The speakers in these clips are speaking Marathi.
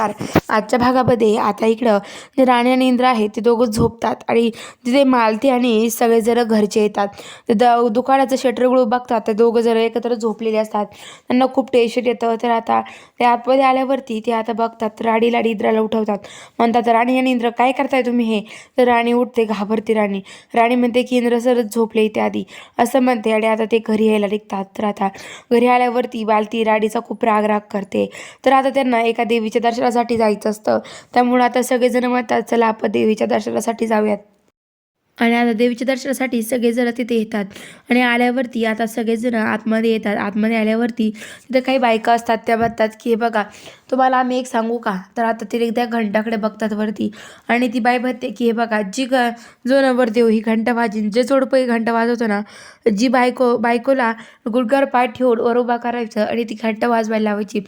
नमस्कार. आजच्या भागामध्ये आता इकडं जे राणी आणि इंद्र आहेत ते दोघं झोपतात आणि तिथे मालती आणि सगळेजण घरचे येतात. ते दुकानाचं शटर उघडून बघतात. ते दोघं जण एकत्र झोपलेले असतात. त्यांना खूप टेन्शन येतं. तर आता ते आतमध्ये आल्यावरती ते आता बघतात. राणीला आणि इंद्राला उठवतात. म्हणतात, राणी आणि इंद्र काय करताय तुम्ही हे? तर राणी उठते, घाबरते राणी. राणी म्हणते की इंद्र सरच झोपले इथे आधी, असं म्हणते. आणि आता ते घरी यायला निघतात. तर आता घरी आल्यावरती मालती राणीचा खूप राग करते. तर आता त्यांना एका देवीच्या दर्शनासाठी जायचं असतं. त्यामुळे आता सगळेजण म्हणतात, चला आपण देवीच्या दर्शनासाठी जाऊयात. आणि आता देवीच्या दर्शनासाठी सगळेजण तिथे येतात. आणि आल्यावरती आता सगळेजण आतमध्ये येतात. आतमध्ये आल्यावरती तिथे काही बायका असतात. त्या म्हणतात की हे बघा, तुम्हाला आम्ही एक सांगू का? तर आता ते एकदा घंटाकडे बघतात वरती. आणि ती बाई म्हणते की हे बघा, जो नवरदेव ही घंटा वाजवीन, जे जोडपं ही घंटा वाजवतो ना, जी बायकोला गुडघ्यावर पाय ठेवून वर उभा करायचं आणि ती घंटा वाजवायला लावायची.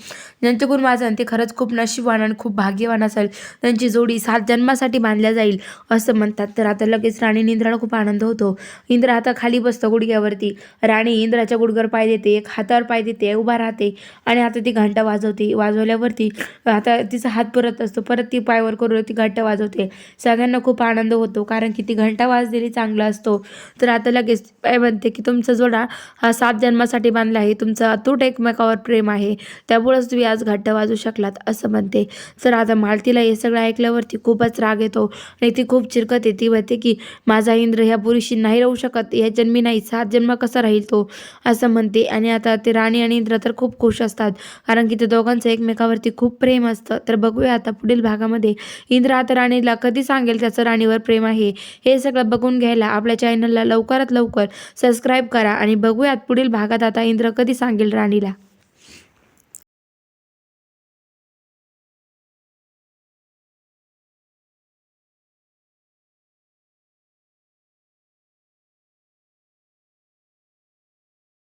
ज्यांच्याकडून वाजन ते खरंच खूप नशीबवान आणि खूप भाग्यवान असेल. त्यांची जोडी 7 जन्मासाठी बांधल्या जाईल, असं म्हणतात. तर आता लगेच राणी इंद्राला खूप आनंद होतो. इंद्र आता खाली बसतो गुडघ्यावरती. राणी इंद्राच्या गुडघ्यावर पाय देते, एक हातावर पाय देते, उभा राहते. आणि आता ती घंटा वाजवते. वाजवल्यावरती आता तिचा हात परत असतो. परत ती पायवर करून ती घंटा वाजवते. सगळ्यांना खूप आनंद होतो, कारण की ती घंटा वाजलेली चांगला असतो. तर आता लगेच बाई म्हणते की तुमचा जोडा हा 7 जन्मासाठी बांधला आहे. तुमचं अतूट एकमेकावर प्रेम आहे. त्यामुळेच तुम्ही आज घंटा वाजवू शकलात, असं म्हणते. तर आता मालतीला हे सगळं ऐकल्यावरती खूपच राग येतो आणि ती खूप चिरकते. ती म्हणते की माझा इंद्र ह्या पुरुषी नाही राहू शकत, या जन्मी नाही, 7 जन्म कसा राहील तो, असं म्हणते. आणि आता ते राणी आणि इंद्र तर खूप खुश असतात, कारण की ते दोघांचं एकमेकावरती खूप प्रेम असतं. तर बघूया आता पुढील भागामध्ये इंद्र आता राणीला कधी सांगेल त्याचं राणीवर प्रेम आहे. हे सगळं बघून घ्यायला आपल्या चॅनलला लवकरात लवकर सबस्क्राईब करा आणि बघूयात पुढील भागात आता इंद्र कधी सांगेल राणीला.